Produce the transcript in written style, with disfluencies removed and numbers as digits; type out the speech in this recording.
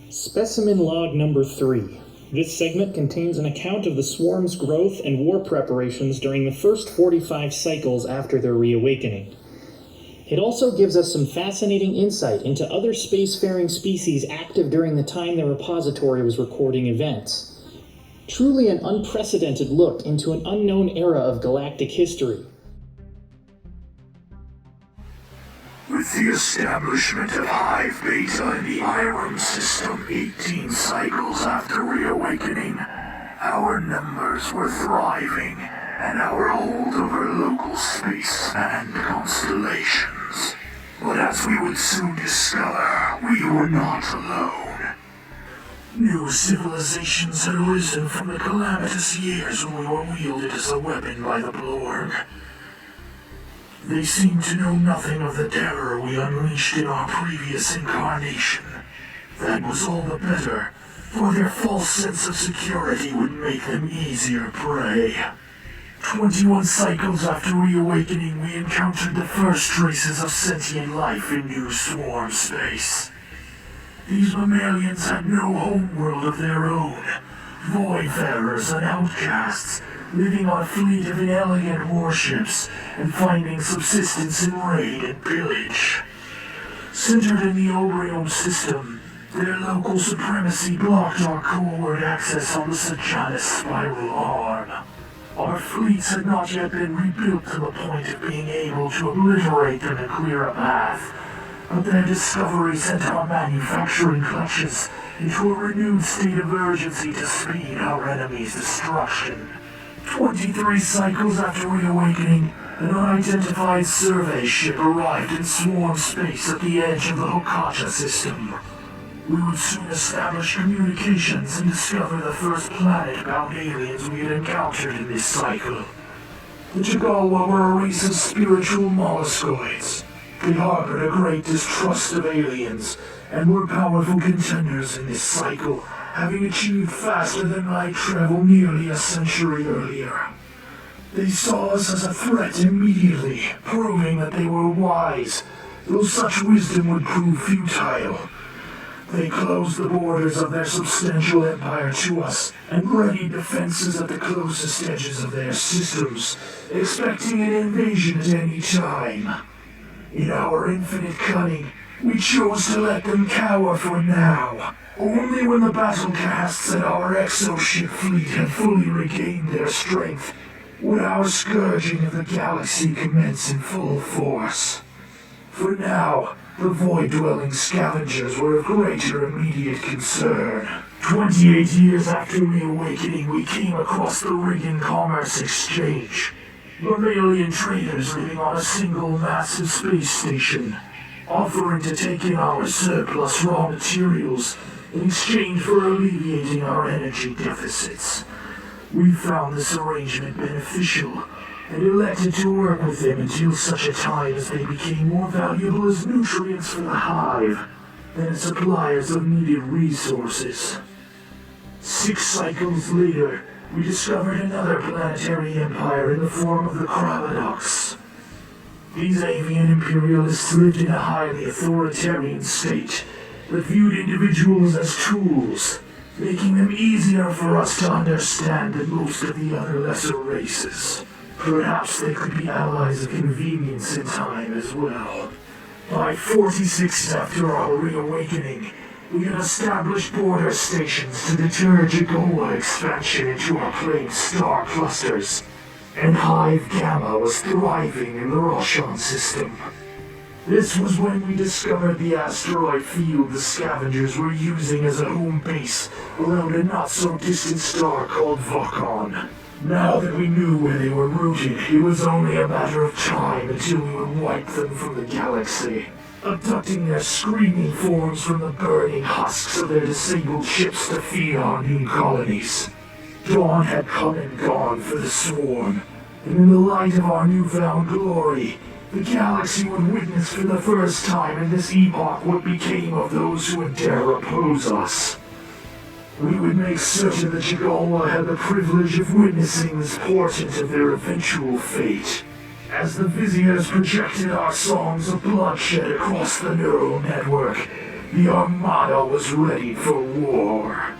Specimen Log Number 3. This segment contains an account of the swarm's growth and war preparations during the first 45 cycles after their reawakening. It also gives us some fascinating insight into other spacefaring species active during the time the repository was recording events. Truly an unprecedented look into an unknown era of galactic history. With the establishment of Hive Beta in the Irem system 18 cycles after reawakening, our numbers were thriving, and our hold over local space and constellations. But as we would soon discover, we were not alone. New civilizations had arisen from the calamitous years when we were wielded as a weapon by the Blorg. They seemed to know nothing of the terror we unleashed in our previous incarnation. That was all the better, for their false sense of security would make them easier prey. 21 cycles after reawakening, we encountered the first traces of sentient life in new swarm space. These mammalians had no homeworld of their own, voidfarers and outcasts, living on a fleet of inelegant warships and finding subsistence in raid and pillage. Centered in the Obrium system, their local supremacy blocked our covert access on the Sejanus spiral arm. Our fleets had not yet been rebuilt to the point of being able to obliterate them and clear a path, but their discovery sent our manufacturing clutches into a renewed state of urgency to speed our enemy's destruction. 23 cycles after reawakening, an unidentified survey ship arrived in swarm space at the edge of the Hokata system. We would soon establish communications and discover the first planet-bound aliens we had encountered in this cycle. The Jagalwa were a race of spiritual molluscoids. They harbored a great distrust of aliens, and were powerful contenders in this cycle, having achieved faster-than-light travel nearly a century earlier. They saw us as a threat immediately, proving that they were wise, though such wisdom would prove futile. They closed the borders of their substantial empire to us, and readied defenses at the closest edges of their systems, expecting an invasion at any time. In our infinite cunning, we chose to let them cower for now. Only when the battle casts and our exoship fleet had fully regained their strength would our scourging of the galaxy commence in full force. For now, the void-dwelling scavengers were of greater immediate concern. 28 years after reawakening, we came across the Riggin Commerce Exchange. Mammalian traders living on a single massive space station, offering to take in our surplus raw materials in exchange for alleviating our energy deficits. We found this arrangement beneficial and elected to work with them until such a time as they became more valuable as nutrients for the hive than as suppliers of needed resources. 6 cycles later, we discovered another planetary empire in the form of the Krabadox. These avian imperialists lived in a highly authoritarian state that viewed individuals as tools, making them easier for us to understand than most of the other lesser races. Perhaps they could be allies of convenience in time as well. By 46 after our reawakening, we had established border stations to deter Jagoa expansion into our plain star clusters, and Hive Gamma was thriving in the Roshan system. This was when we discovered the asteroid field the scavengers were using as a home base around a not-so-distant star called Vokon. Now that we knew where they were rooted, it was only a matter of time until we would wipe them from the galaxy, abducting their screaming forms from the burning husks of their disabled ships to feed on new colonies. Dawn had come and gone for the swarm, and in the light of our newfound glory, the galaxy would witness for the first time in this epoch what became of those who would dare oppose us. We would make certain that Jagalwa had the privilege of witnessing this portent of their eventual fate. As the Viziers projected our songs of bloodshed across the neural network, The Armada was ready for war.